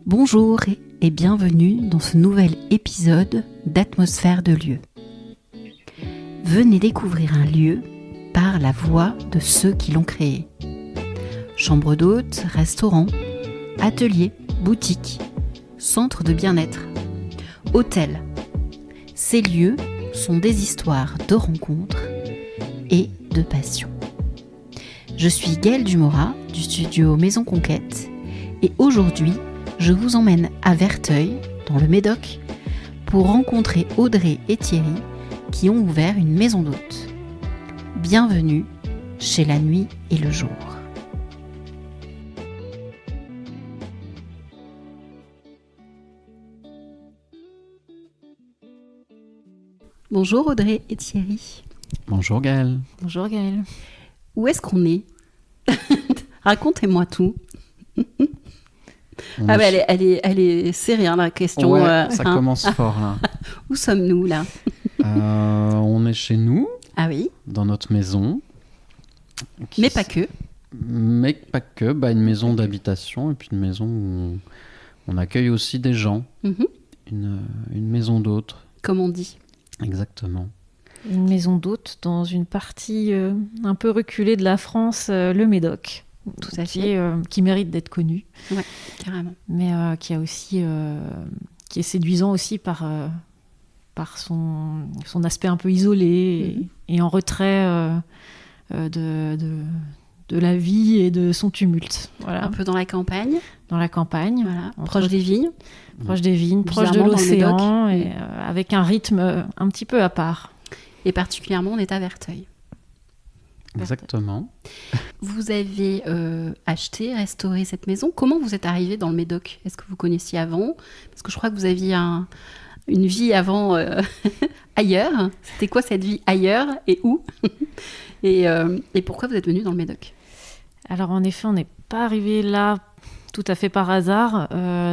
Bonjour et bienvenue dans ce nouvel épisode d'Atmosphère de lieu. Venez découvrir un lieu par la voix de ceux qui l'ont créé. Chambre d'hôtes, restaurants, ateliers, boutiques, centres de bien-être, hôtels. Ces lieux sont des histoires de rencontres et de passion. Je suis Gaëlle Dumorat du studio Maison Conquête et aujourd'hui, je vous emmène à Verteuil, dans le Médoc, pour rencontrer Audrey et Thierry qui ont ouvert une maison d'hôtes. Bienvenue chez La Nuit et le Jour. Bonjour Audrey et Thierry. Bonjour Gaëlle. Bonjour Gaëlle. Où est-ce qu'on est ? Racontez-moi tout. Ah ouais, elle est serrée hein, la question. Ouais, ça commence fort là. Où sommes-nous là ? On est chez nous. Ah oui. Dans notre maison. Mais pas que. Mais pas que. Une maison d'habitation et puis une maison où on accueille aussi des gens. Mm-hmm. Une maison d'hôtes. Comme on dit. Exactement. Une maison d'hôtes dans une partie un peu reculée de la France, le Médoc. Tout à fait. Qui mérite d'être connu. Ouais, carrément. Mais qui est séduisant aussi par son aspect un peu isolé et en retrait de la vie et de son tumulte. Voilà. Un peu dans la campagne. Dans la campagne. Voilà. Proche des vignes. Proche des vignes, proche de l'océan, et avec un rythme un petit peu à part. Et particulièrement, on est à Verteuil. Exactement. Vous avez acheté, restauré cette maison. Comment vous êtes arrivé dans le Médoc ? Est-ce que vous connaissiez avant ? Parce que je crois que vous aviez une vie avant ailleurs. C'était quoi cette vie ailleurs et où ? et pourquoi vous êtes venu dans le Médoc ? Alors en effet, on n'est pas arrivé là tout à fait par hasard.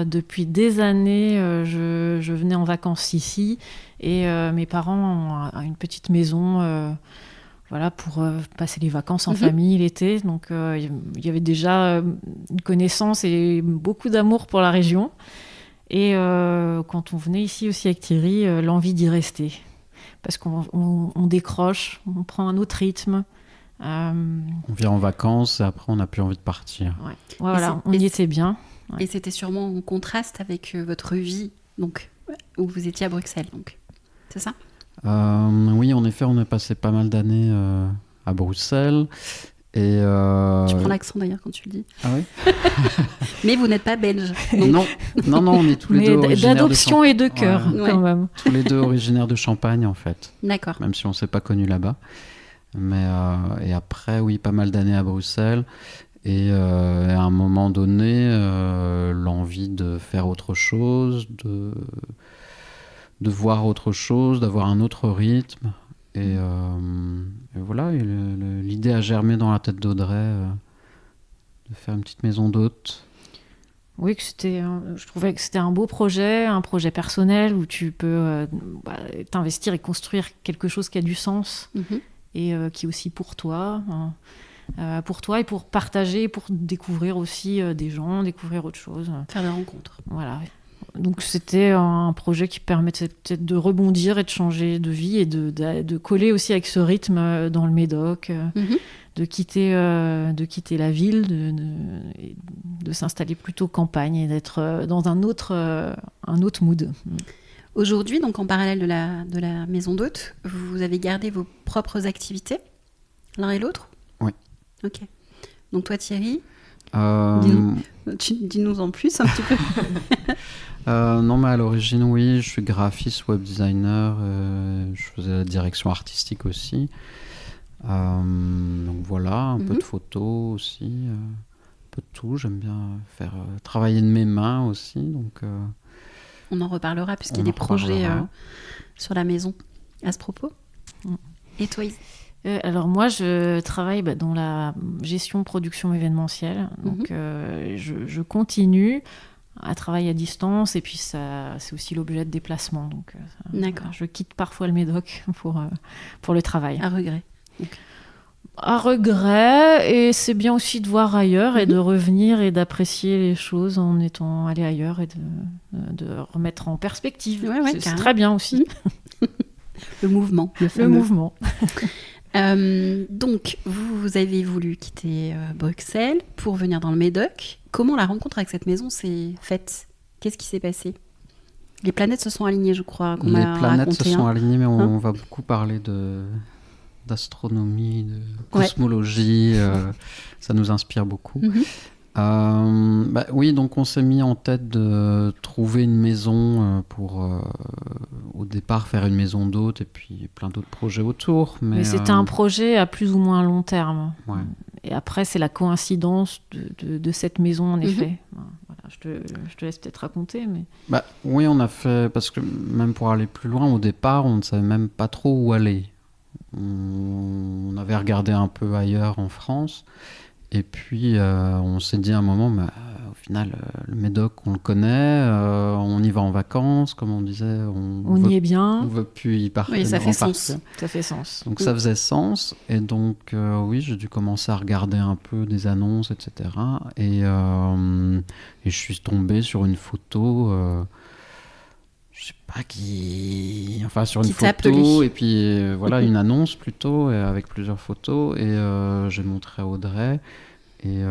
Depuis des années, je venais en vacances ici et mes parents ont une petite maison pour passer les vacances en famille l'été. Donc il y avait déjà une connaissance et beaucoup d'amour pour la région. Et quand on venait ici aussi avec Thierry, l'envie d'y rester. Parce qu'on décroche, on prend un autre rythme. On vient en vacances et après on n'a plus envie de partir. Ouais. Voilà, on y était bien. Ouais. Et c'était sûrement en contraste avec votre vie donc, où vous étiez à Bruxelles. Donc. C'est ça ? Oui, en effet, on a passé pas mal d'années à Bruxelles. Et Tu prends l'accent d'ailleurs quand tu le dis. Ah oui. Mais vous n'êtes pas belge. Donc... Non, on est tous les deux originaires d'adoption et de cœur, quand même. Tous les deux originaires de Champagne, en fait. D'accord. Même si on ne s'est pas connus là-bas. Mais, et après, oui, pas mal d'années à Bruxelles. Et à un moment donné, l'envie de faire autre chose, de voir autre chose, d'avoir un autre rythme. Et voilà, et l'idée a germé dans la tête d'Audrey de faire une petite maison d'hôtes. Oui, je trouvais que c'était un beau projet, un projet personnel où tu peux t'investir et construire quelque chose qui a du sens et qui est aussi pour toi. Pour toi et pour partager, pour découvrir aussi des gens, découvrir autre chose. Faire des rencontres. Voilà. Donc c'était un projet qui permettait peut-être de rebondir et de changer de vie et de coller aussi avec ce rythme dans le Médoc, de quitter la ville, de s'installer plutôt campagne et d'être dans un autre mood. Aujourd'hui, donc en parallèle de la maison d'hôtes, vous avez gardé vos propres activités, l'un et l'autre ? Oui. Ok. Donc toi Thierry, dis-nous en plus un petit peu. Non, mais à l'origine, oui, je suis graphiste, web designer, je faisais la direction artistique aussi. Donc voilà, un peu de photos aussi, un peu de tout. J'aime bien faire travailler de mes mains aussi. Donc, on en reparlera puisqu'il y a des projets sur la maison à ce propos. Et toi alors moi, je travaille dans la gestion production événementielle. Donc je continue à travailler à distance et puis ça, c'est aussi l'objet de déplacement. Donc d'accord. Je quitte parfois le Médoc pour le travail. À regret. Donc. À regret, et c'est bien aussi de voir ailleurs et de revenir et d'apprécier les choses en étant allé ailleurs et de remettre en perspective. Ouais, c'est carrément. très bien aussi. Le mouvement. Le fameux. mouvement. Donc, vous avez voulu quitter Bruxelles pour venir dans le Médoc. Comment la rencontre avec cette maison s'est faite? Qu'est-ce qui s'est passé? Les planètes se sont alignées, je crois. Qu'on Les m'a planètes raconté, se sont hein. alignées, mais on va beaucoup parler d'astronomie, de Ouais. cosmologie. Ça nous inspire beaucoup. Mhm. Oui, donc on s'est mis en tête de trouver une maison pour, au départ, faire une maison d'hôtes et puis plein d'autres projets autour. Mais c'était un projet à plus ou moins long terme. Ouais. Et après, c'est la coïncidence de cette maison, en effet. Voilà, je te laisse peut-être raconter. Mais... Oui, on a fait... Parce que même pour aller plus loin, au départ, on ne savait même pas trop où aller. On avait regardé un peu ailleurs en France. Et puis, on s'est dit à un moment, au final, le Médoc, on le connaît, on y va en vacances, comme on disait. On y est bien. On ne veut plus y partir. Oui, ça fait sens. Ça fait sens. Donc ça faisait sens. Et donc, oui, j'ai dû commencer à regarder un peu des annonces, etc. Et je suis tombé sur une photo... je sais pas qui... Enfin, sur une Qui t'a photo, appelé. et puis voilà, une annonce plutôt, avec plusieurs photos, et j'ai montré à Audrey, et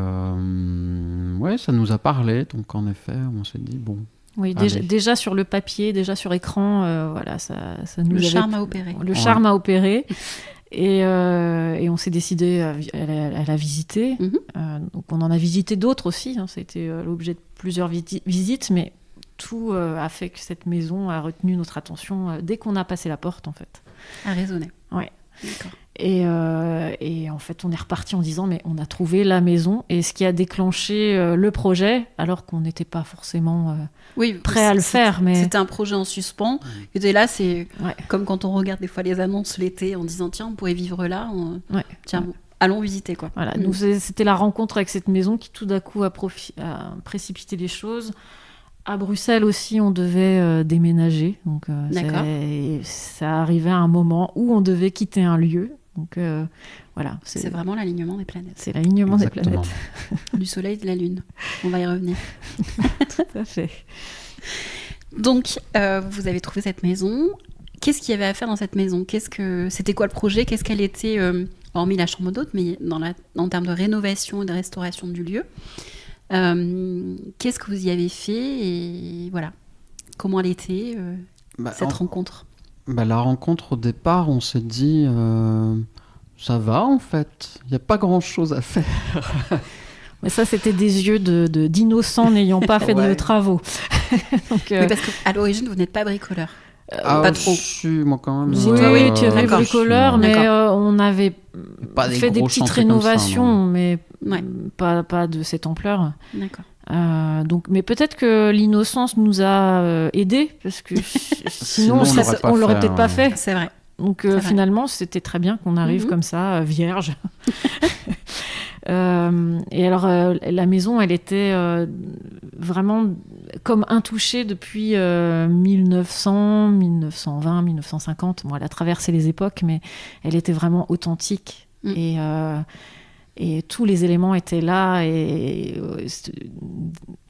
ouais, ça nous a parlé, donc en effet, on s'est dit, bon... Oui, allez. déjà sur le papier, déjà sur écran, voilà, ça nous Le avait... charme a opéré. Le charme a opéré. Et on s'est décidé à la visiter. Donc on en a visité d'autres aussi, hein, ça a été l'objet de plusieurs visites, mais tout a fait que cette maison a retenu notre attention dès qu'on a passé la porte, en fait. A raisonné. Ouais. D'accord. Et en fait, on est reparti en disant, mais on a trouvé la maison, et ce qui a déclenché le projet, alors qu'on n'était pas forcément prêt à le faire. Mais... C'était un projet en suspens. Et là, c'est Ouais. comme quand on regarde des fois les annonces l'été en disant, tiens, on pourrait vivre là. Ouais. Tiens, allons visiter, quoi. Voilà, donc c'était la rencontre avec cette maison qui tout d'un coup a précipité les choses. À Bruxelles aussi, on devait déménager. Donc, D'accord. ça arrivait à un moment où on devait quitter un lieu. Donc, voilà. C'est vraiment l'alignement des planètes. C'est l'alignement des Exactement. planètes. Du soleil et de la lune. On va y revenir. Tout à fait. Donc, vous avez trouvé cette maison. Qu'est-ce qu'il y avait à faire dans cette maison? C'était quoi le projet? Qu'est-ce qu'elle était, hormis la chambre d'hôte, mais en termes de rénovation et de restauration du lieu? Qu'est-ce que vous y avez fait? Et voilà. Comment elle était, cette rencontre? La rencontre, au départ, on s'est dit, ça va en fait, il n'y a pas grand-chose à faire. Mais ça, c'était des yeux d'innocents n'ayant pas fait de travaux. Donc, Oui, parce qu'à l'origine, vous n'êtes pas bricoleur. Pas trop. Je suis, moi, quand même. Oui, tu es d'accord. bricoleur, mais on avait Pas des fait des gros petites chantiers comme ça, rénovations, mais Ouais. pas de cette ampleur. D'accord. Donc, mais peut-être que l'innocence nous a aidés, parce que sinon on l'aurait peut-être pas fait. C'est vrai. Donc vrai. finalement, c'était très bien qu'on arrive comme ça, vierge. Et alors, la maison, elle était vraiment comme intouchée depuis 1900, 1920, 1950. Bon, elle a traversé les époques, mais elle était vraiment authentique. Et tous les éléments étaient là, et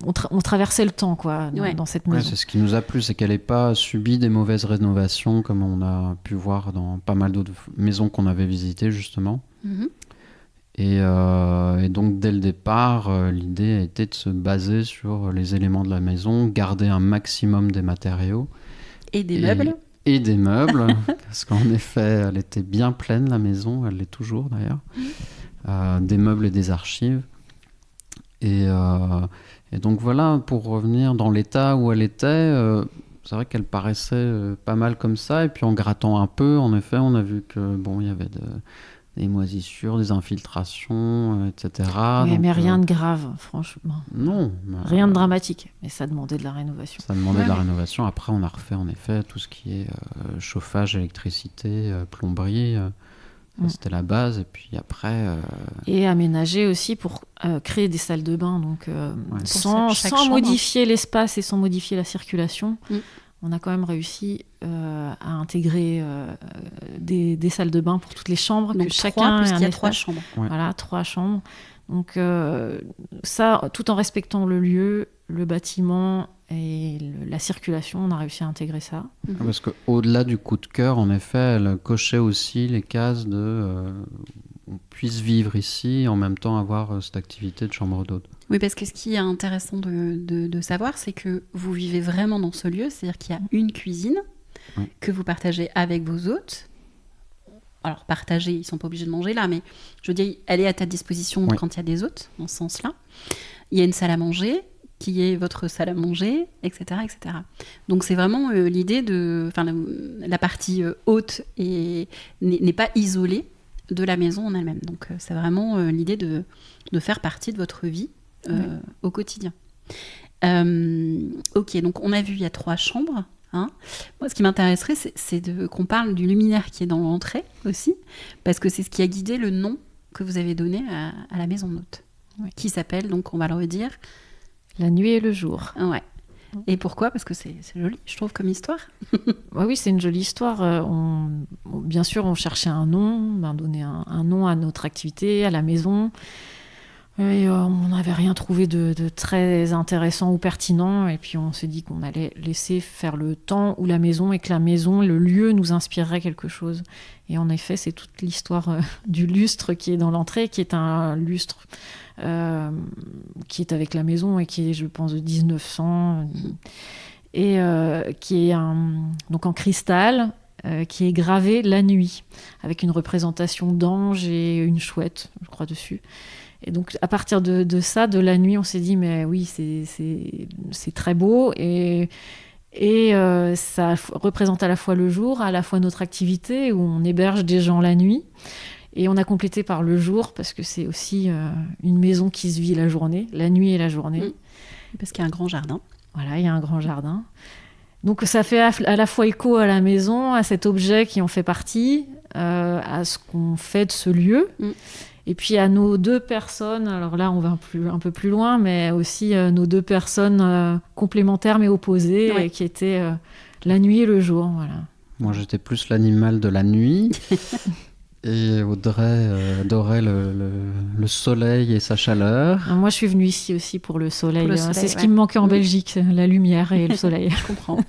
on traversait le temps, quoi, dans cette maison. Ouais, c'est ce qui nous a plu, c'est qu'elle n'ait pas subi des mauvaises rénovations, comme on a pu voir dans pas mal d'autres maisons qu'on avait visitées, justement. Et donc, dès le départ, l'idée a été de se baser sur les éléments de la maison, garder un maximum des matériaux. Et des meubles. Et des meubles, parce qu'en effet, elle était bien pleine, la maison, elle l'est toujours d'ailleurs. Des meubles et des archives. Et donc voilà, pour revenir dans l'état où elle était, c'est vrai qu'elle paraissait pas mal comme ça. Et puis en grattant un peu, en effet, on a vu que il y avait des moisissures, des infiltrations, etc. Oui, donc, mais rien de grave, franchement. Non. Rien de dramatique. Mais ça demandait de la rénovation. Ça demandait de la rénovation. Après, on a refait en effet tout ce qui est chauffage, électricité, plomberie. C'était la base, et puis après... Et aménager aussi pour créer des salles de bain, donc sans chambre. modifier l'espace et sans modifier la circulation. On a quand même réussi à intégrer des salles de bain pour toutes les chambres, Donc que chacun ait puisqu'il y un a 3 espace. chambres. Ouais. Voilà, 3 chambres. Donc ça, tout en respectant le lieu, le bâtiment et la circulation, on a réussi à intégrer ça. Parce qu'au-delà du coup de cœur, en effet, elle cochait aussi les cases de on puisse vivre ici et en même temps avoir cette activité de chambre d'hôte. Oui, parce que ce qui est intéressant de savoir, c'est que vous vivez vraiment dans ce lieu, c'est-à-dire qu'il y a une cuisine Oui. que vous partagez avec vos hôtes. Alors, partager, ils ne sont pas obligés de manger là, mais je veux dire, elle est à ta disposition Oui. quand il y a des hôtes, dans ce sens-là. Il y a une salle à manger, qui est votre salle à manger, etc. etc. Donc, c'est vraiment l'idée de... Enfin, la partie haute n'est pas isolée de la maison en elle-même. Donc, c'est vraiment l'idée de faire partie de votre vie au quotidien. Ok, donc on a vu, il y a 3 chambres. Hein. Moi, ce qui m'intéresserait, c'est qu'on parle du luminaire qui est dans l'entrée aussi, parce que c'est ce qui a guidé le nom que vous avez donné à la maison d'hôte, qui s'appelle, donc on va le redire... La nuit et le jour. Ouais. Et pourquoi ? Parce que c'est joli, je trouve, comme histoire. Oui, c'est une jolie histoire. Bien sûr, on cherchait un nom, donner un nom à notre activité, à la maison. Et on n'avait rien trouvé de très intéressant ou pertinent. Et puis on s'est dit qu'on allait laisser faire le temps ou la maison, et que la maison, le lieu, nous inspirerait quelque chose. Et en effet, c'est toute l'histoire du lustre qui est dans l'entrée, qui est un lustre qui est avec la maison et qui est, je pense, de 1900. Et qui est donc en cristal, qui est gravé la nuit, avec une représentation d'ange et une chouette, je crois, dessus. Et donc, à partir de ça, de la nuit, on s'est dit, mais oui, c'est très beau. Et ça représente à la fois le jour, à la fois notre activité, où on héberge des gens la nuit. Et on a complété par le jour, parce que c'est aussi une maison qui se vit la journée, la nuit et la journée. Parce qu'il y a un grand jardin. Voilà, il y a un grand jardin. Donc ça fait à la fois écho à la maison, à cet objet qui en fait partie, à ce qu'on fait de ce lieu. Et puis à nos 2 personnes, alors là on va un peu plus loin, mais aussi nos 2 personnes complémentaires mais opposées, qui étaient la nuit et le jour. Voilà. Moi j'étais plus l'animal de la nuit. Et Audrey adorait le soleil et sa chaleur. Alors moi, je suis venue ici aussi pour le soleil. C'est ce qui me manquait en Belgique, la lumière et le soleil. Je comprends.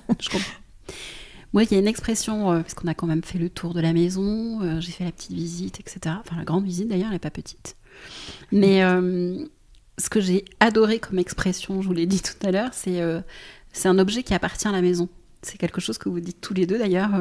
Moi, il y a une expression, parce qu'on a quand même fait le tour de la maison, j'ai fait la petite visite, etc. Enfin, la grande visite, d'ailleurs, elle n'est pas petite. Mais ce que j'ai adoré comme expression, je vous l'ai dit tout à l'heure, c'est un objet qui appartient à la maison. C'est quelque chose que vous dites tous les deux, d'ailleurs,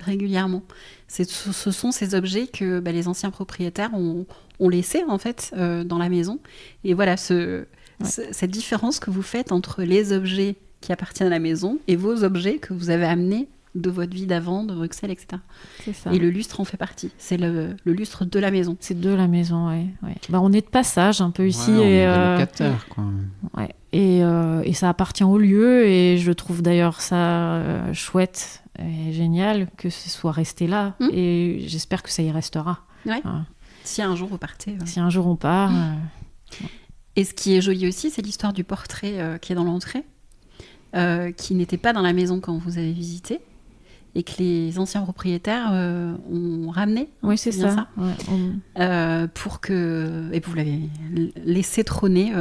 régulièrement. Ce sont ces objets que les anciens propriétaires ont laissés, en fait, dans la maison. Et voilà, cette différence que vous faites entre les objets qui appartiennent à la maison et vos objets que vous avez amenés de votre vie d'avant, de Bruxelles, etc. C'est ça. Et le lustre en fait partie. C'est le lustre de la maison. C'est de la maison, oui. On est de passage un peu ici. On et est des locataires, quoi. Ouais. Et ça appartient au lieu, et je trouve d'ailleurs ça chouette et génial que ce soit resté là. Et j'espère que ça y restera. Ouais. Si un jour vous partez. Si un jour on part. Et ce qui est joli aussi, c'est l'histoire du portrait qui est dans l'entrée, qui n'était pas dans la maison quand vous avez visité, et que les anciens propriétaires ont ramené. Oui, c'est ça. Pour que... Et vous l'avez laissé trôner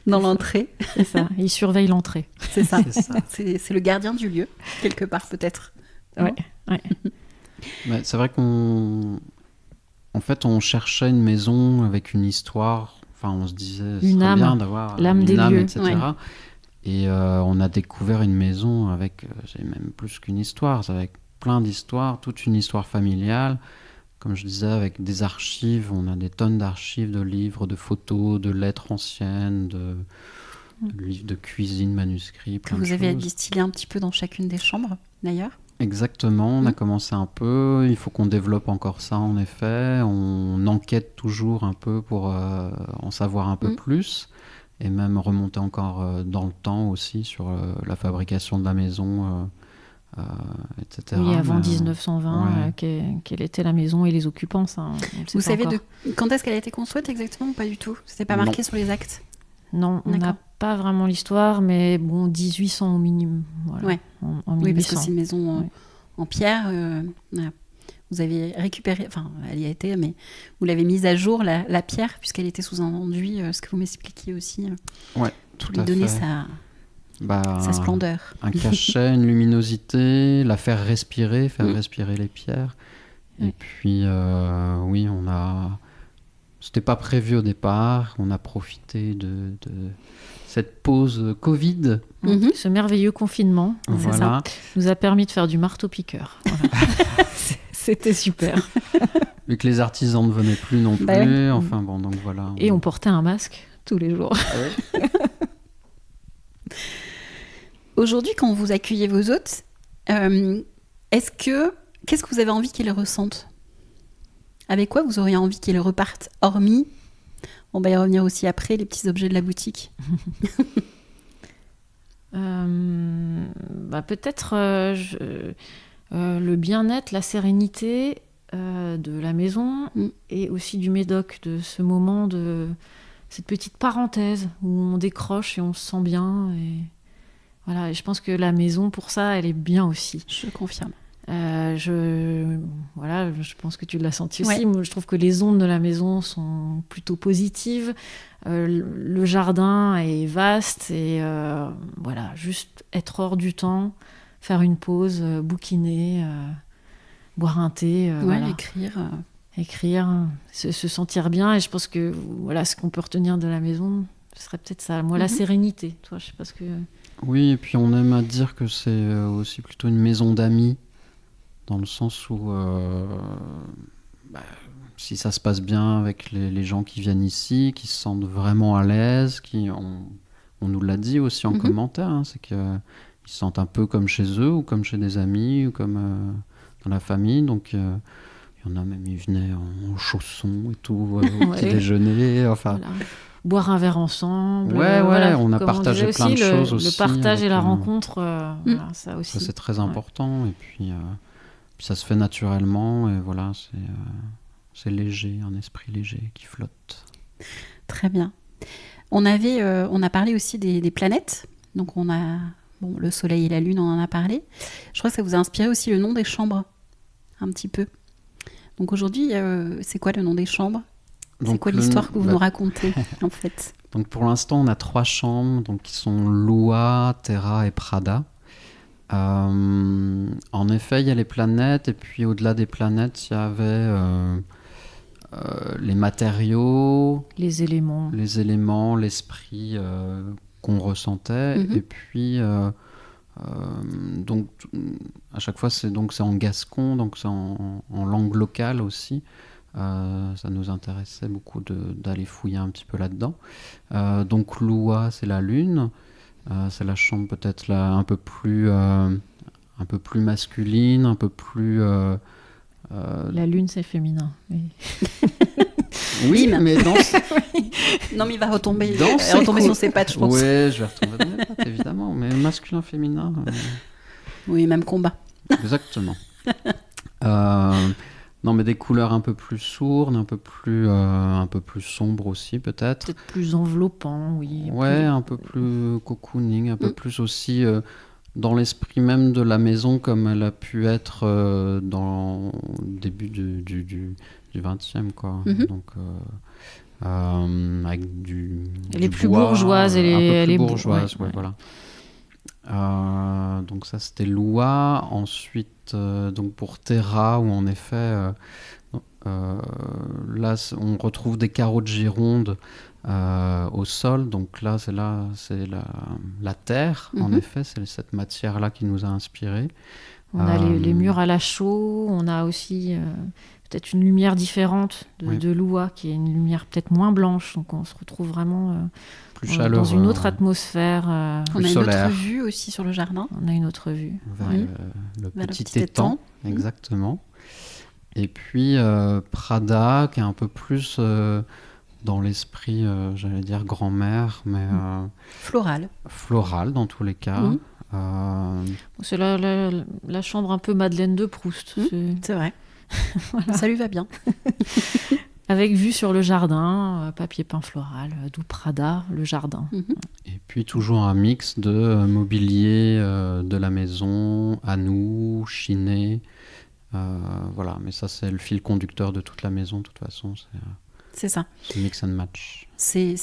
dans l'entrée. C'est ça, il surveille l'entrée. C'est ça. C'est le gardien du lieu, quelque part peut-être. Ouais. C'est vrai qu'on cherchait une maison avec une histoire. Enfin, on se disait, c'est bien d'avoir l'âme une des âme, lieux. etc. Ouais. Et on a découvert une maison avec, j'ai même plus qu'une histoire, avec plein d'histoires, toute une histoire familiale. Comme je disais, avec des archives, on a des tonnes d'archives, de livres, de photos, de lettres anciennes, de livres de cuisine, manuscrits, que vous avez distillé un petit peu dans chacune des chambres, d'ailleurs. Exactement, on a commencé un peu, il faut qu'on développe encore ça en effet, on enquête toujours un peu pour en savoir un peu plus. Et même remonter encore dans le temps aussi sur la fabrication de la maison, etc. Oui, avant 1920, quelle était la maison et les occupants, ça. Vous savez quand est-ce qu'elle a été construite exactement ou pas du tout ? C'était pas marqué sur les actes ? Non, on n'a pas vraiment l'histoire, mais bon, 1800 au minimum. Voilà, en 1800. Oui, parce que c'est une maison en pierre. Vous vous avez récupéré, enfin, elle y a été, mais vous l'avez mise à jour, la pierre, puisqu'elle était sous un enduit, ce que vous m'expliquiez aussi. Ouais, Pour tout lui à donner fait. sa splendeur. Un cachet, une luminosité, la faire respirer les pierres. Oui. Et puis, oui, c'était pas prévu au départ. On a profité de cette pause Covid. Mhm. Ce merveilleux confinement Voilà. nous a permis de faire du marteau-piqueur. Voilà. C'était super. Vu que les artisans ne venaient plus non plus. Bah oui. Enfin bon, donc voilà. Et on portait un masque tous les jours. Aujourd'hui, quand vous accueillez vos hôtes, qu'est-ce que vous avez envie qu'ils ressentent? Avec quoi vous auriez envie qu'ils repartent? Hormis, on va y revenir aussi après, les petits objets de la boutique. Peut-être le bien-être, la sérénité de la maison et aussi du Médoc, de ce moment, de cette petite parenthèse où on décroche et on se sent bien. Et voilà, et je pense que la maison, pour ça, elle est bien aussi. Je confirme. Je pense que tu l'as senti aussi. Ouais. Moi, je trouve que les ondes de la maison sont plutôt positives. Le jardin est vaste et juste être hors du temps, faire une pause, bouquiner, boire un thé, écrire, se sentir bien. Et je pense que ce qu'on peut retenir de la maison, ce serait peut-être ça. Moi, la sérénité. Toi, je sais pas ce que. Oui, et puis on aime à dire que c'est aussi plutôt une maison d'amis, dans le sens où si ça se passe bien avec les gens qui viennent ici, qui se sentent vraiment à l'aise, on nous l'a dit aussi en commentaire, hein, c'est qu'ils se sentent un peu comme chez eux, ou comme chez des amis, ou comme dans la famille. Donc il y en a même, ils venaient en chaussons et tout, au petit déjeuner, enfin... Voilà. Boire un verre ensemble. On a partagé plein de choses aussi. Le partage et la avec, rencontre, ça aussi. Ça, c'est très important. Et puis ça se fait naturellement. Et voilà, c'est léger, un esprit léger qui flotte. Très bien. On a parlé aussi des planètes. Donc on a le soleil et la lune, on en a parlé. Je crois que ça vous a inspiré aussi le nom des chambres, un petit peu. Donc aujourd'hui, c'est quoi le nom des chambres? C'est quoi l'histoire que vous nous racontez, en fait? Donc pour l'instant, on a 3 chambres qui sont Lua, Terra et Prada. En effet, il y a les planètes, et puis au-delà des planètes, il y avait les matériaux, les éléments, l'esprit qu'on ressentait. Et puis, donc, à chaque fois, c'est en gascon, donc c'est en langue locale aussi. Ça nous intéressait beaucoup d'aller fouiller un petit peu là-dedans. Donc Lua, c'est la lune. C'est la chambre peut-être un peu plus masculine, un peu plus... La lune, c'est féminin. Oui, mais dans... Non, mais il va retomber sur ses pattes, je pense. Oui, je vais retomber dans mes pattes, évidemment. Mais masculin, féminin... Oui, même combat. Exactement. Non, mais des couleurs un peu plus sourdes, un peu plus sombres aussi, peut-être. Peut-être plus enveloppant, oui. Ouais, un peu plus cocooning, un peu plus aussi dans l'esprit même de la maison, comme elle a pu être dans le début du 20e, quoi. Donc, avec elle est plus bois, bourgeoise, elle est bourgeoise, voilà. Donc ça, c'était Lua. Ensuite, donc pour Terra, où en effet, là, on retrouve des carreaux de Gironde au sol. Donc là, c'est la terre. En effet, c'est cette matière-là qui nous a inspirés. On a les murs à la chaux. On a aussi peut-être une lumière différente de Lua, qui est une lumière peut-être moins blanche. Donc on se retrouve vraiment... plus chaleureux, dans une autre atmosphère. On a une autre vue aussi sur le jardin. On a une autre vue. Vers le petit étang. Exactement. Et puis Prada, qui est un peu plus dans l'esprit, j'allais dire grand-mère, mais... Floral. Floral, dans tous les cas. C'est la chambre un peu Madeleine de Proust. C'est vrai. Voilà. Ça lui va bien. Avec vue sur le jardin, papier peint floral, d'où Prada, le jardin. Et puis toujours un mix de mobilier de la maison, à nous, chiné, Voilà, mais ça c'est le fil conducteur de toute la maison, de toute façon, C'est ça. c'est mix and match. C'est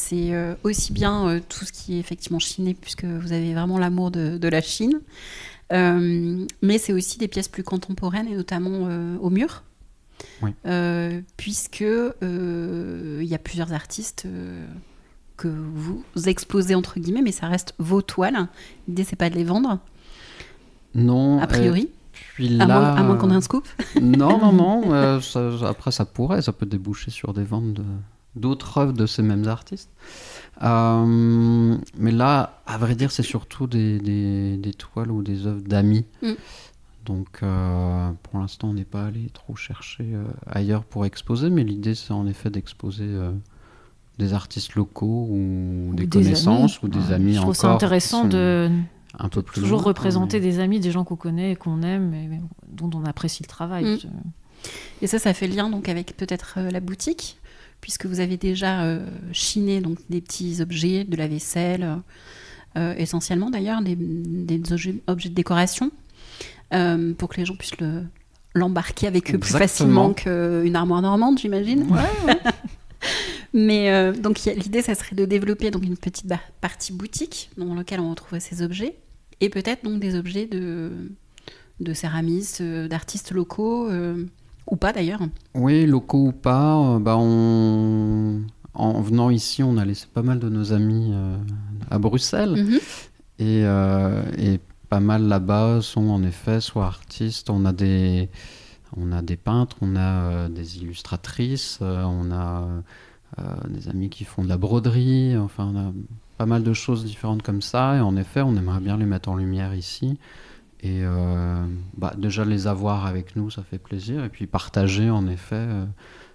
aussi bien tout ce qui est effectivement chiné, puisque vous avez vraiment l'amour de la Chine, mais c'est aussi des pièces plus contemporaines, et notamment au mur, Oui. puisque il y a plusieurs artistes que vous exposez entre guillemets, mais ça reste vos toiles. L'idée, c'est pas de les vendre, Non, a priori, puis à là, moins qu'on ait un scoop. non, après ça peut déboucher sur des ventes d'autres œuvres de ces mêmes artistes. Mais là, à vrai dire, c'est surtout des toiles ou des œuvres d'amis. Mm. Donc, pour l'instant, on n'est pas allé trop chercher ailleurs pour exposer, mais l'idée, c'est en effet d'exposer des artistes locaux ou des connaissances amis. ou des amis Je encore. trouve ça intéressant de un peu plus toujours loin, représenter mais- des amis, des gens qu'on connaît et qu'on aime et dont on apprécie le travail. Et ça fait lien donc avec peut-être la boutique, puisque vous avez déjà chiné donc des petits objets, de la vaisselle, essentiellement d'ailleurs, des objets de décoration, pour que les gens puissent l'embarquer avec eux plus Exactement. facilement qu'une armoire normande, j'imagine. Ouais. Mais donc l'idée, ça serait de développer donc une petite partie boutique dans laquelle on retrouverait ces objets, et peut-être donc des objets de céramistes, d'artistes locaux, ou pas d'ailleurs. Oui, locaux ou pas, en venant ici, on a laissé pas mal de nos amis à Bruxelles. Mhm. Et pas mal là-bas sont en effet soit artistes, on a des peintres, on a des illustratrices, on a des amis qui font de la broderie, enfin on a pas mal de choses différentes comme ça, et en effet on aimerait bien les mettre en lumière ici. Et déjà les avoir avec nous, ça fait plaisir, et puis partager en effet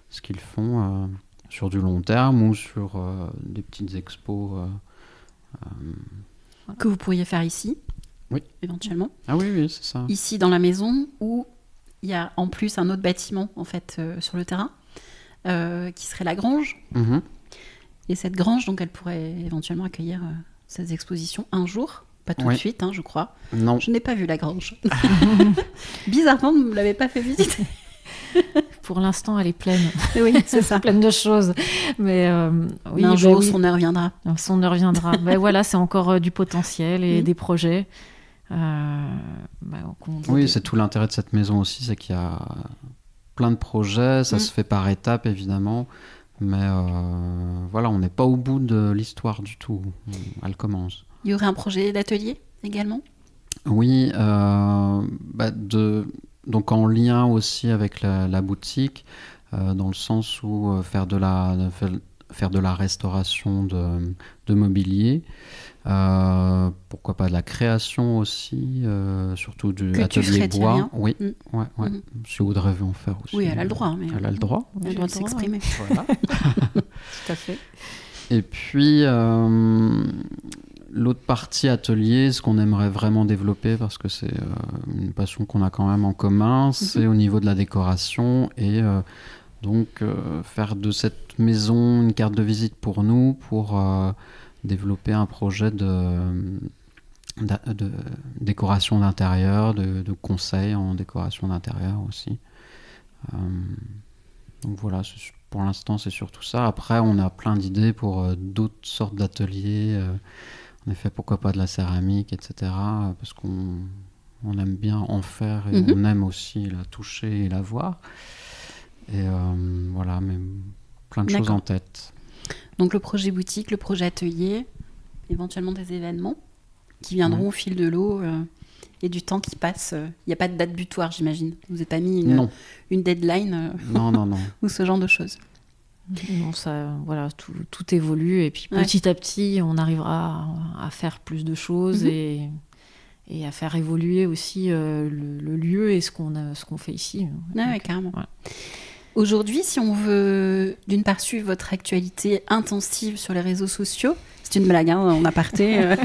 ce qu'ils font sur du long terme ou sur des petites expos. Que vous pourriez faire ici, Oui. éventuellement. Ah oui, c'est ça. Ici dans la maison, où il y a en plus un autre bâtiment en fait sur le terrain, qui serait la grange. Mhm. Et cette grange, donc, elle pourrait éventuellement accueillir ces expositions un jour. Pas tout de Oui. suite, hein, je crois. Non. Je n'ai pas vu la grange. Bizarrement, vous ne me l'avez pas fait visiter. Pour l'instant, elle est pleine. Oui, c'est ça. pleine de choses. Mais oui, Mais un bah jour, oui. son heure viendra. Son heure viendra. Ben voilà, c'est encore du potentiel et des projets. Oui, c'est tout l'intérêt de cette maison aussi, c'est qu'il y a plein de projets, ça se fait par étapes évidemment, mais voilà, on n'est pas au bout de l'histoire du tout, elle commence. Il y aurait un projet d'atelier également. Oui, donc en lien aussi avec la boutique, dans le sens où faire de la restauration de mobilier, pourquoi pas de la création aussi, surtout du Que tu atelier ferais, tu bois. viens. Oui, ouais. Si Audrey veut en faire aussi. Oui, elle a le droit. Mais Elle a le droit. Elle a le droit de s'exprimer. Voilà. Tout à fait. Et puis, l'autre partie atelier, ce qu'on aimerait vraiment développer, parce que c'est une passion qu'on a quand même en commun, c'est au niveau de la décoration et donc faire de cette maison une carte de visite pour nous, pour développer un projet de décoration d'intérieur, de conseils en décoration d'intérieur aussi. Donc voilà, pour l'instant c'est surtout ça. Après on a plein d'idées pour d'autres sortes d'ateliers, en effet pourquoi pas de la céramique, etc. Parce qu'on aime bien en faire et on aime aussi la toucher et la voir. Et voilà, mais plein de choses en tête. Donc le projet boutique, le projet atelier, éventuellement des événements qui viendront au fil de l'eau et du temps qui passe. Il n'y a pas de date butoir, j'imagine. Vous n'avez pas mis une deadline non. ou ce genre de choses. Non, ça, voilà, tout évolue et puis petit à petit, on arrivera à faire plus de choses et à faire évoluer aussi le lieu et ce qu'on fait ici. Ouais, carrément. Ouais. Aujourd'hui, si on veut d'une part suivre votre actualité intensive sur les réseaux sociaux, c'est une blague, hein, en aparté.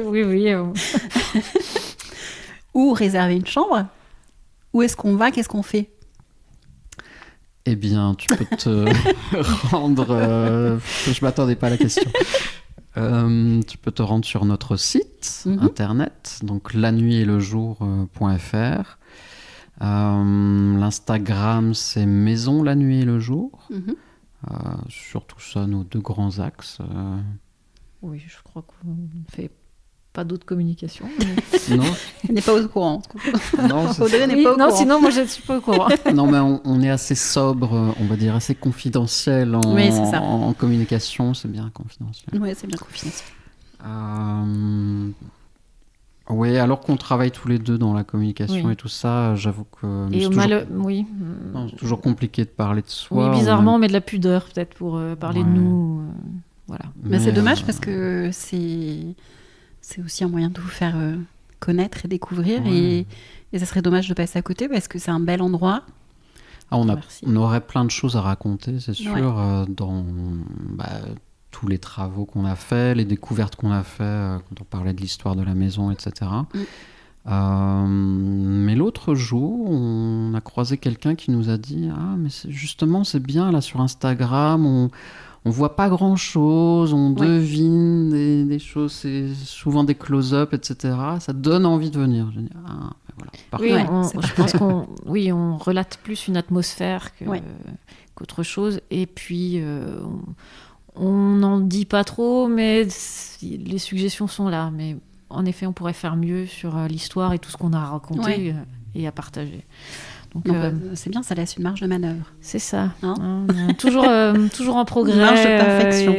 Oui. Ou réserver une chambre. Où est-ce qu'on va? Qu'est-ce qu'on fait? Eh bien, tu peux te rendre... je m'attendais pas à la question. Tu peux te rendre sur notre site internet, donc lanuitetlejour.fr. L'Instagram, c'est maison la nuit et le jour. Mhm. Surtout ça, nos 2 grands axes. Oui, je crois qu'on ne fait pas d'autres communications. Non, Elle n'est pas au courant. non, Audrey n'est Oui, pas au non, courant. sinon moi je ne suis pas au courant. non, mais on est assez sobre, on va dire assez confidentiel Oui, c'est ça. en communication, c'est bien confidentiel. Ouais, c'est bien confidentiel. Oui, alors qu'on travaille tous les deux dans la communication Oui. et tout ça, j'avoue que Et c'est au toujours, oui. non, c'est toujours compliqué de parler de soi. Oui, bizarrement, on met de la pudeur peut-être pour parler de Ouais. nous. Voilà. Mais c'est dommage euh, parce que c'est aussi un moyen de vous faire connaître et découvrir. Ouais. Et ça serait dommage de passer à côté parce que c'est un bel endroit. Merci. on aurait plein de choses à raconter, c'est sûr, Ouais. dans tous les travaux qu'on a faits, les découvertes qu'on a fait quand on parlait de l'histoire de la maison, etc. Mais l'autre jour, on a croisé quelqu'un qui nous a dit « Ah, mais justement, c'est bien, là, sur Instagram, on voit pas grand-chose, on Ouais. devine des choses, c'est souvent des close-up, etc. Ça donne envie de venir. » J'ai dit « Ah, ben voilà. Oui, Ouais, je pense on relate plus une atmosphère Ouais. qu'autre chose. Et puis, on n'en dit pas trop, mais les suggestions sont là. Mais en effet, on pourrait faire mieux sur l'histoire et tout ce qu'on a raconté Ouais. Et à partager. Donc, Donc, c'est bien, ça laisse une marge de manœuvre. c'est ça. Hein Toujours en progrès. Marge de perfection.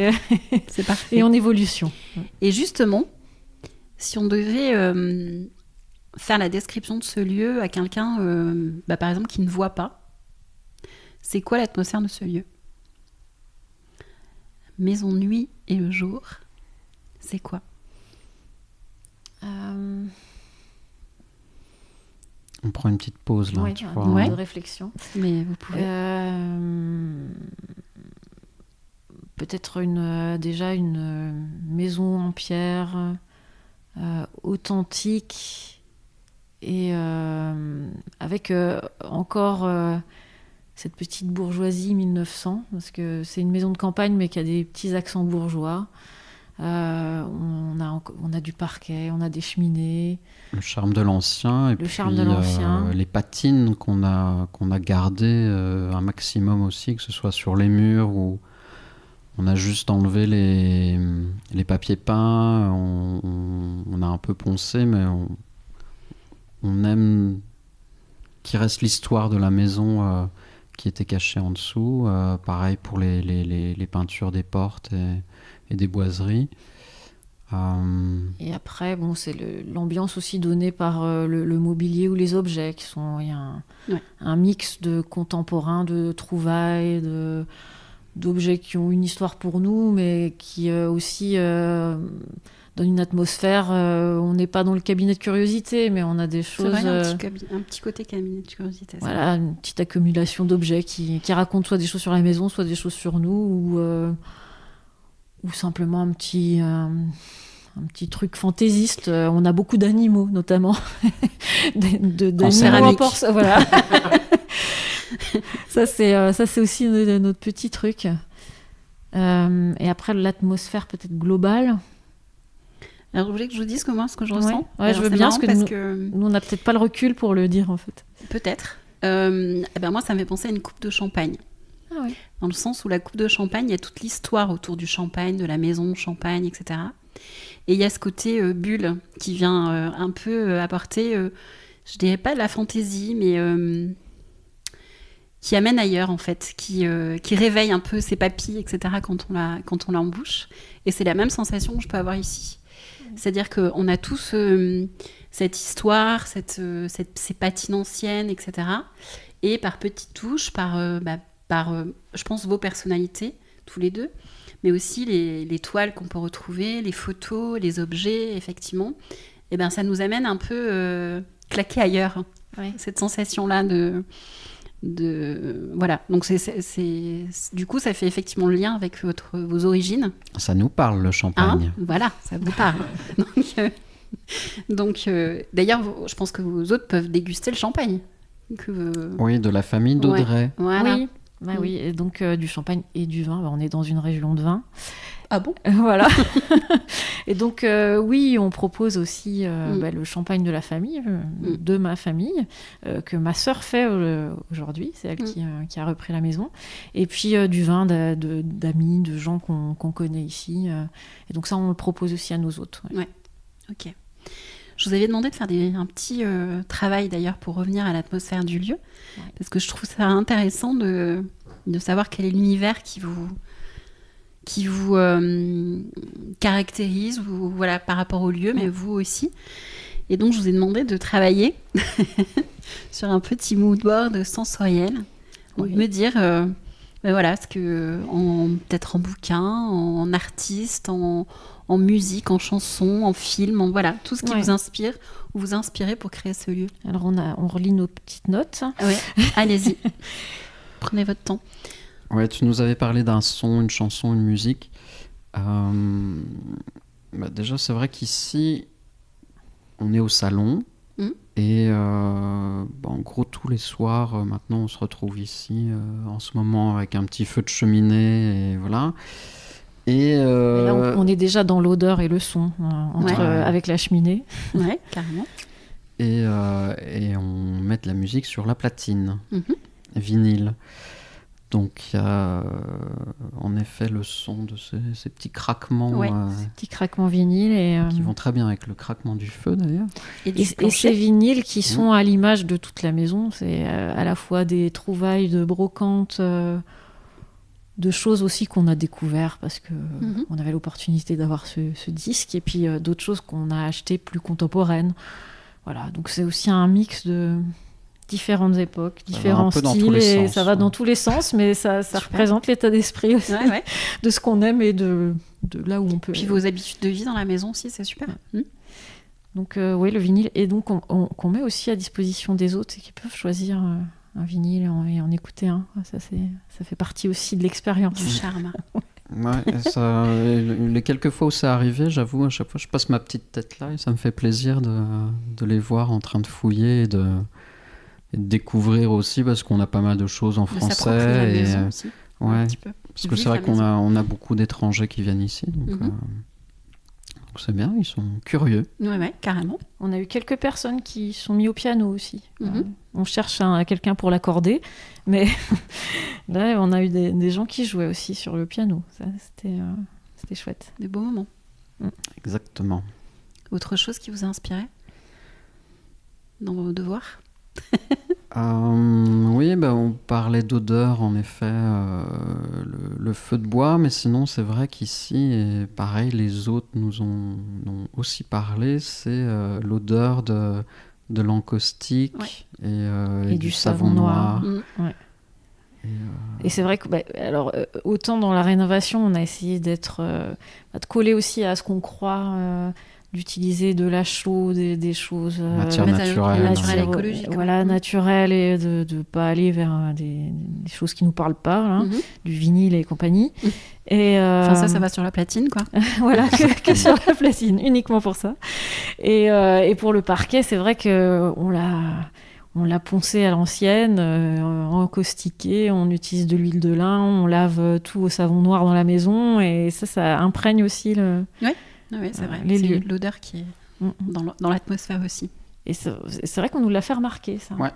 Et, C'est parfait. et en évolution. Et justement, si on devait faire la description de ce lieu à quelqu'un, par exemple, qui ne voit pas, c'est quoi l'atmosphère de ce lieu ? Maison nuit et le jour, c'est quoi ? On prend une petite pause, là, Oui, tu un vois. moment Ouais. de réflexion. Mais vous pouvez. Peut-être déjà une maison en pierre authentique et avec encore cette petite bourgeoisie 1900, parce que c'est une maison de campagne mais qui a des petits accents bourgeois. On a du parquet, on a des cheminées. Le charme de l'ancien et Le charme de l'ancien. les patines qu'on a gardées un maximum aussi, que ce soit sur les murs ou on a juste enlevé les papiers peints, on a un peu poncé, mais on aime qu'il reste l'histoire de la maison qui était cachée en dessous. Pareil pour les peintures des portes et des boiseries. Et après, bon, c'est l'ambiance aussi donnée par le mobilier ou les objets qui sont. Il y a un mix de contemporains, de trouvailles, d'objets qui ont une histoire pour nous, mais qui aussi donnent une atmosphère. On n'est pas dans le cabinet de curiosité, mais on a des C'est choses. vrai, un petit côté cabinet de curiosité. Ça. Voilà, une petite accumulation d'objets qui racontent soit des choses sur la maison, soit des choses sur nous, ou simplement un petit truc fantaisiste. On a beaucoup d'animaux, notamment. D'animaux céramique. en porce, voilà. Ça, c'est aussi notre petit truc. Et après, l'atmosphère peut-être globale. Alors, vous voulez que je vous dise ce que je ressens ? Ouais, je veux bien, parce que nous, on n'a peut-être pas le recul pour le dire, en fait. Peut-être. Moi, ça me fait penser à une coupe de champagne. Ah oui. Dans le sens où la coupe de champagne, il y a toute l'histoire autour du champagne, de la maison champagne, etc. Et il y a ce côté bulle qui vient un peu apporter, je dirais pas de la fantaisie, mais qui amène ailleurs, en fait, qui réveille un peu ses papilles, etc. quand on l'a en bouche. Et c'est la même sensation que je peux avoir ici. C'est-à-dire qu'on a tous cette histoire, ces patines anciennes, etc. Et par petites touches, par je pense, vos personnalités, tous les deux, mais aussi les toiles qu'on peut retrouver, les photos, les objets, effectivement, et ben ça nous amène un peu claquer ailleurs. Ouais. Cette sensation-là de voilà. Donc du coup, ça fait effectivement le lien avec vos origines. Ça nous parle, le champagne. Voilà, ça vous parle. Donc, d'ailleurs, je pense que vos autres peuvent déguster le champagne. Oui, de la famille d'Audrey. Voilà. Oui. Et donc du champagne et du vin. On est dans une région de vin. Ah bon? Voilà. Et donc, oui, on propose aussi le champagne de la famille, de ma famille, que ma sœur fait aujourd'hui. C'est elle qui a repris la maison. Et puis, du vin d'amis, de gens qu'on connaît ici. Et donc, ça, on le propose aussi à nos hôtes. Ouais. Ok. Je vous avais demandé de faire un petit travail, d'ailleurs, pour revenir à l'atmosphère du lieu. Ouais. Parce que je trouve ça intéressant de savoir quel est l'univers qui vous caractérise ou, voilà, par rapport au lieu, mais vous aussi. Et donc, je vous ai demandé de travailler sur un petit mood board sensoriel. Donc, me dire, voilà, ce que, peut-être en bouquin, en artiste, en musique, en chanson, en film, voilà, tout ce qui vous inspire ou vous inspirez pour créer ce lieu. Alors, on relit nos petites notes. Ouais, allez-y. Prenez votre temps. Ouais, tu nous avais parlé d'un son, une chanson, une musique. Déjà, c'est vrai qu'ici, on est au salon. Et en gros, tous les soirs, maintenant, on se retrouve ici, en ce moment, avec un petit feu de cheminée. Et voilà. Et là, on est déjà dans l'odeur et le son, avec la cheminée. Ouais, carrément. Et on met de la musique sur la platine, vinyle. Donc il y a en effet le son de ces petits craquements. Ces petits craquements vinyles. Qui vont très bien avec le craquement du feu d'ailleurs. Et ces vinyles qui sont à l'image de toute la maison. C'est à la fois des trouvailles de brocantes, de choses aussi qu'on a découvert parce qu'on avait l'opportunité d'avoir ce disque. Et puis d'autres choses qu'on a achetées plus contemporaines. Voilà, donc c'est aussi un mix de différentes époques, différents styles, et ça va dans tous les sens, mais ça représente l'état d'esprit aussi, de ce qu'on aime et de là où on peut. Puis vos habitudes de vie dans la maison aussi, c'est super. Donc le vinyle, et donc qu'on met aussi à disposition des autres et qui peuvent choisir un vinyle et en écouter un. Ça fait partie aussi de l'expérience. Du charme. Les quelques fois où c'est arrivé, j'avoue, à chaque fois je passe ma petite tête là et ça me fait plaisir de les voir en train de fouiller et de découvrir aussi, parce qu'on a pas mal de choses en français. La maison aussi, un petit peu. Parce que c'est vrai qu'on a beaucoup d'étrangers qui viennent ici, donc c'est bien, ils sont curieux. Ouais, carrément. On a eu quelques personnes qui sont mis au piano aussi. On cherche quelqu'un pour l'accorder, mais là on a eu des gens qui jouaient aussi sur le piano. Ça, c'était chouette. Des beaux moments. Exactement. Autre chose qui vous a inspiré dans vos devoirs? Oui, on parlait d'odeur, en effet, le feu de bois, mais sinon c'est vrai qu'ici, et pareil, les autres nous ont aussi parlé, c'est l'odeur de l'encaustique et du savon noir. Et c'est vrai que autant dans la rénovation, on a essayé de coller aussi à ce qu'on croit, d'utiliser de la chaux, des choses matière naturelle, écologique. Voilà, naturelle, et de ne pas aller vers des choses qui ne nous parlent pas, du vinyle et compagnie. Et, ça va sur la platine, quoi. Voilà, que sur la platine, uniquement pour ça. Et pour le parquet, c'est vrai qu'on l'a poncé à l'ancienne, encaustiqué, on utilise de l'huile de lin, on lave tout au savon noir dans la maison, et ça imprègne aussi Oui, c'est vrai. Les lieux. L'odeur qui est dans l'atmosphère aussi. Et c'est vrai qu'on nous l'a fait remarquer, ça. Ouais.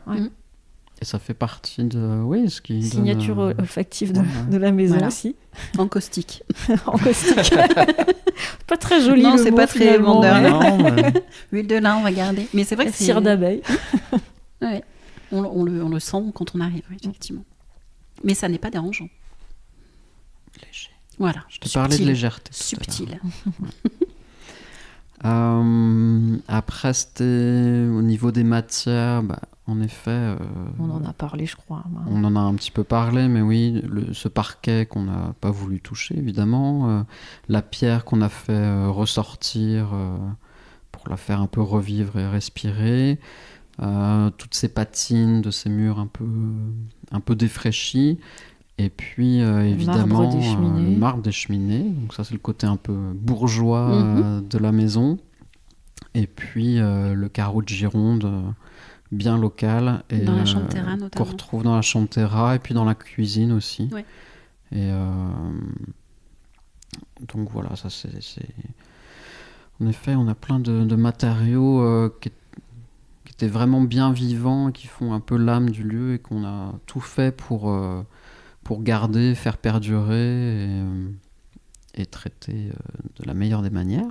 Et ça fait partie de ce qui signature olfactive de la maison aussi. En caustique. En caustique. Pas très joli. Non, le c'est mot, pas très vendeur. Mais... Huile de lin, on va garder. Mais c'est vrai que c'est cire d'abeille. Ouais. On le sent quand on arrive, effectivement. Mais ça n'est pas dérangeant. Léger. Voilà. Je te parlais de légèreté. Subtil. Après, c'était au niveau des matières, en effet... on en a parlé, je crois. On en a un petit peu parlé, mais oui, ce parquet qu'on n'a pas voulu toucher, évidemment. La pierre qu'on a fait ressortir pour la faire un peu revivre et respirer. Toutes ces patines de ces murs un peu défraîchis. Et puis, évidemment, le marbre des cheminées. Donc ça, c'est le côté un peu bourgeois de la maison. Et puis, le carreau de Gironde, bien local. Et, dans la chambre terra, notamment. Qu'on retrouve dans la chambre terra et puis dans la cuisine aussi. Ouais. Et Donc voilà, ça c'est... En effet, on a plein de matériaux qui étaient vraiment bien vivants, qui font un peu l'âme du lieu et qu'on a tout fait pour garder, faire perdurer et traiter de la meilleure des manières.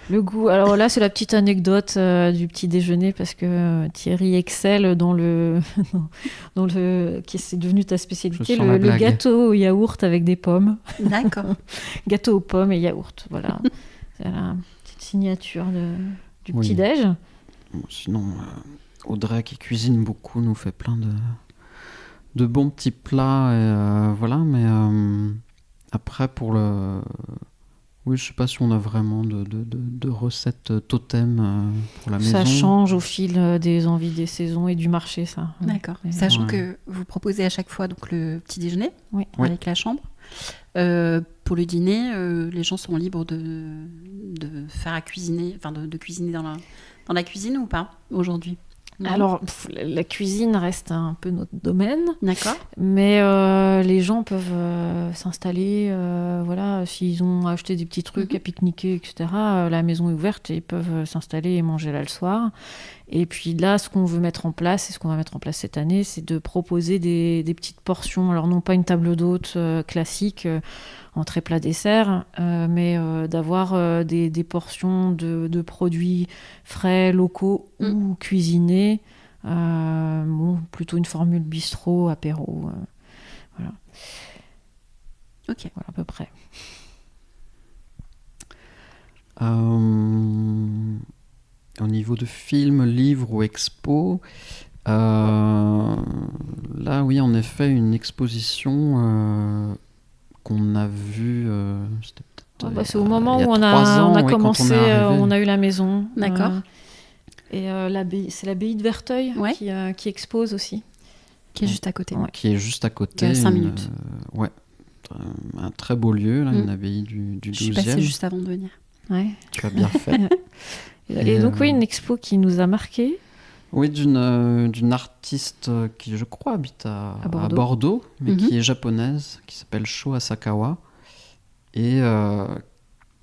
Le goût. Alors là, c'est la petite anecdote du petit déjeuner parce que Thierry excelle dans le qui c'est devenu ta spécialité, le gâteau au yaourt avec des pommes. D'accord. Gâteau aux pommes et yaourt, voilà. C'est la petite signature du petit déj. Bon, sinon, Audrey qui cuisine beaucoup nous fait plein de bons petits plats et voilà. Mais après pour le oui, je sais pas si on a vraiment de recettes totem pour la maison. Ça change au fil des envies des saisons et du marché, ça. D'accord. Sachant que vous proposez à chaque fois donc, le petit déjeuner avec la chambre. Pour le dîner, les gens sont libres de faire à cuisiner, enfin de cuisiner dans la cuisine ou pas aujourd'hui? Alors, la cuisine reste un peu notre domaine. D'accord. Mais les gens peuvent s'installer, voilà, s'ils ont acheté des petits trucs à pique-niquer, etc. La maison est ouverte et ils peuvent s'installer et manger là le soir. Et puis là, ce qu'on veut mettre en place, et ce qu'on va mettre en place cette année, c'est de proposer des petites portions. Alors non pas une table d'hôte classique, entrée, plat, dessert, mais d'avoir des portions de produits frais, locaux ou cuisinés. Plutôt une formule bistrot, apéro. Voilà. Ok. Voilà à peu près. Au niveau de films, livres ou expos, là oui, en effet, une exposition qu'on a vue. C'était peut-être, c'est au moment où on ans, a commencé, on a eu la maison. D'accord. Et c'est l'abbaye de Verteuil qui expose aussi. Qui est juste à côté. Ouais. Qui est juste à côté. Il y a 5 minutes. Un très beau lieu, là, une abbaye du 12e. Je suis passée juste avant de venir. Ouais. Tu as bien fait. Et donc, une expo qui nous a marqué. Oui, d'une artiste qui, je crois, habite à Bordeaux, mais qui est japonaise, qui s'appelle Sho Asakawa, et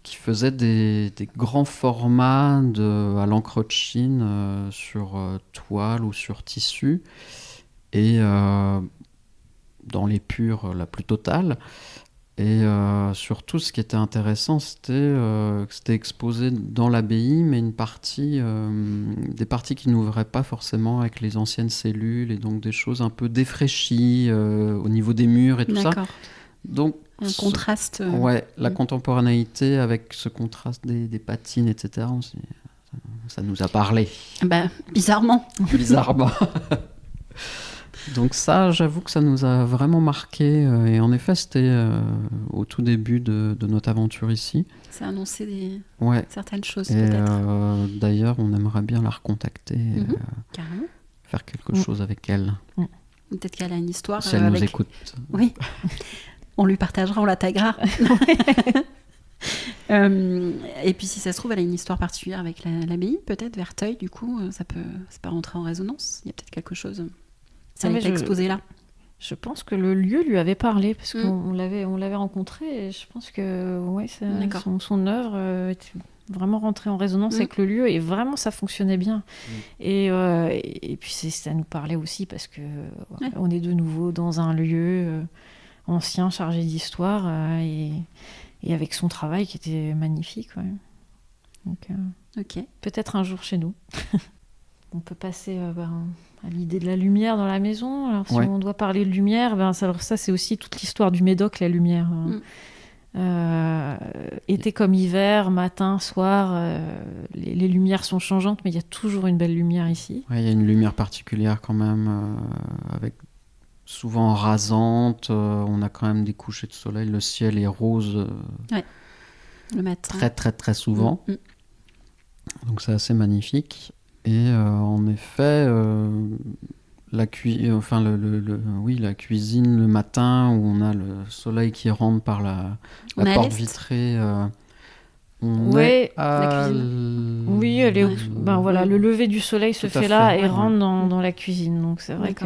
qui faisait des grands formats à l'encre de Chine sur toile ou sur tissu, et dans l'épure la plus totale. Et surtout, ce qui était intéressant, c'était que c'était exposé dans l'abbaye, mais des parties qui n'ouvraient pas forcément avec les anciennes cellules, et donc des choses un peu défraîchies au niveau des murs et tout ça. Donc, un contraste. La contemporanéité avec ce contraste des patines, etc. Ça nous a parlé. Bizarrement. Bizarrement. Donc ça, j'avoue que ça nous a vraiment marqué. Et en effet, c'était au tout début de notre aventure ici. Ça a annoncé certaines choses, et peut-être. D'ailleurs, on aimerait bien la recontacter. Carrément. Faire quelque chose avec elle. Peut-être qu'elle a une histoire. Si elle nous écoute. Oui. On lui partagera, on la taguera. Et puis si ça se trouve, elle a une histoire particulière avec l'abbaye, peut-être Verteuil, du coup, ça peut rentrer en résonance. Il y a peut-être quelque chose. Ça a été exposé là. Je pense que le lieu lui avait parlé, parce qu'on l'avait rencontré, et je pense que son œuvre était vraiment rentrée en résonance avec le lieu, et vraiment ça fonctionnait bien. Et puis ça nous parlait aussi, parce que on est de nouveau dans un lieu ancien, chargé d'histoire, et avec son travail qui était magnifique. Ouais. Donc, peut-être un jour chez nous. On peut passer à l'idée de la lumière dans la maison. Alors, si on doit parler de lumière, ça c'est aussi toute l'histoire du Médoc, la lumière. Été comme hiver, matin, soir, les lumières sont changeantes, mais il y a toujours une belle lumière ici. Il y a une lumière particulière quand même, avec souvent rasante. On a quand même des couchers de soleil. Le ciel est rose le matin. Très, très, très souvent. Donc c'est assez magnifique. Et en effet, la cuisine le matin, où on a le soleil qui rentre par la porte vitrée. La cuisine. Oui, elle est. Le lever du soleil se fait là et rentre dans la cuisine. Donc c'est vrai que.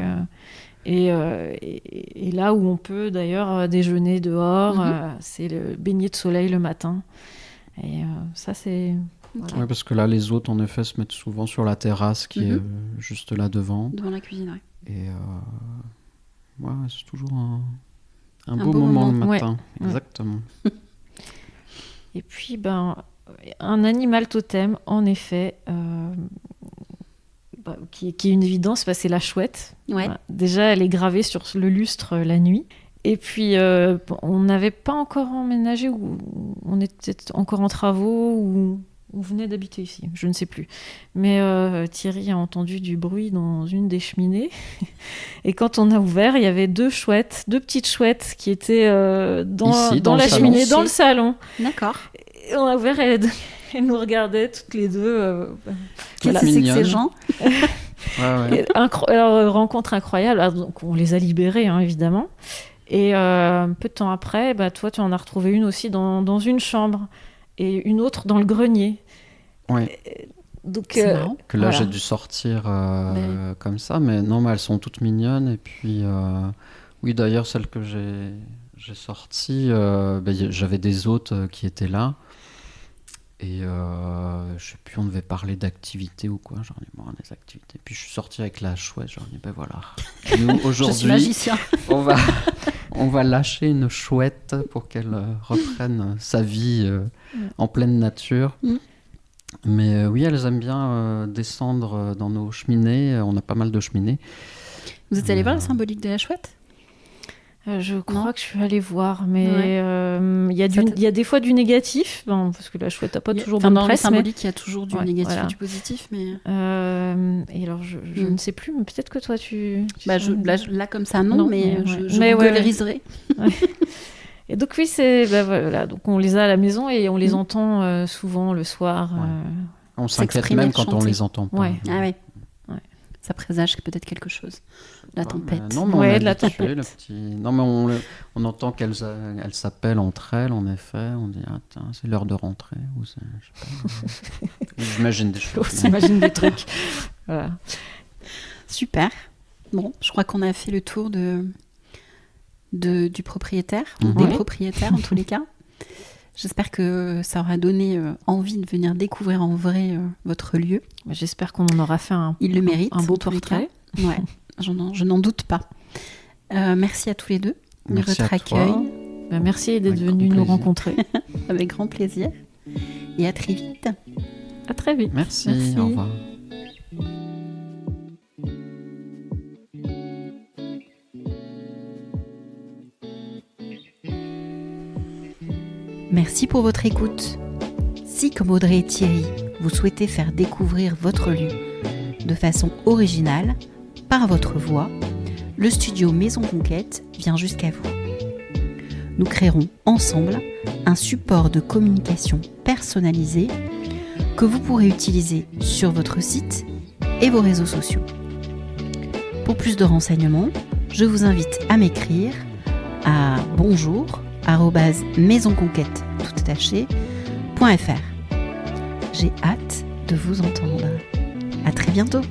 Et là où on peut d'ailleurs déjeuner dehors, c'est le baigner de soleil le matin. Et ça, c'est... Ok. Ouais, parce que là, les hôtes, en effet, se mettent souvent sur la terrasse qui est juste là devant. Devant la cuisine, ouais. Et ouais, c'est toujours un beau moment le matin. Ouais. Exactement. Et puis, un animal totem, en effet, qui est une évidence, c'est la chouette. Ouais. Voilà. Déjà, elle est gravée sur le lustre la nuit. Et puis, on n'avait pas encore emménagé, ou on était encore en travaux, ou on venait d'habiter ici, je ne sais plus. Mais Thierry a entendu du bruit dans une des cheminées. Et quand on a ouvert, il y avait deux petites chouettes qui étaient dans la cheminée, dans le salon. D'accord. Et on a ouvert, et elles nous regardaient toutes les deux. Qu'est-ce que c'est que ces gens? Ouais. Alors, rencontre incroyable. Alors, donc, on les a libérés, évidemment. Et peu de temps après, toi, tu en as retrouvé une aussi dans une chambre. Et une autre dans le grenier. Ouais. Donc, c'est marrant. Que là, j'ai dû sortir comme ça, mais non, mais elles sont toutes mignonnes. Et puis, oui, d'ailleurs, celle que j'ai sortie, j'avais des hôtes qui étaient là. Et je sais plus, on devait parler d'activités ou quoi. J'en ai marre des activités. Puis je suis sorti avec la chouette. J'en ai dit, voilà. Nous, aujourd'hui, je suis magicien. on va lâcher une chouette pour qu'elle reprenne sa vie en pleine nature. Mais oui, elles aiment bien descendre dans nos cheminées. On a pas mal de cheminées. Vous êtes allé voir la symbolique de la chouette? Je crois que je suis allée voir, mais il y a des fois du négatif, parce que la chouette n'a pas toujours bonne dans presse. Dans la symbolique, il y a toujours du négatif voilà. et du positif. Mais... et alors, je ne sais plus, mais peut-être que toi, tu là, comme ça, non, mais je googleriserai. Ouais. Et donc, oui, voilà, donc on les a à la maison et on les entend souvent le soir. On s'inquiète même quand on les entend pas. Ouais. Ah ouais. Ça présage peut-être quelque chose. La tempête. Non, mais on est de la habitué, tempête. le petit... Non, mais on entend qu'elles s'appellent entre elles, en effet. On dit, c'est l'heure de rentrer. Ou je sais pas. J'imagine des choses. On s'imagine des trucs. Voilà. Super. Bon, je crois qu'on a fait le tour du propriétaire, ou des propriétaires en tous les cas. J'espère que ça aura donné envie de venir découvrir en vrai votre lieu. J'espère qu'on en aura fait Il le mérite, un beau portrait. Ouais, je n'en doute pas. Merci à tous les deux de Merci votre à toi. accueil. Merci d'être venu nous rencontrer. Avec grand plaisir. Et à très vite. À très vite. Merci. Au revoir. Merci pour votre écoute. Si, comme Audrey et Thierry, vous souhaitez faire découvrir votre lieu de façon originale, par votre voix, le studio Maison Conquête vient jusqu'à vous. Nous créerons ensemble un support de communication personnalisé que vous pourrez utiliser sur votre site et vos réseaux sociaux. Pour plus de renseignements, je vous invite à m'écrire à bonjour@maisonconquête.fr. J'ai hâte de vous entendre. À très bientôt.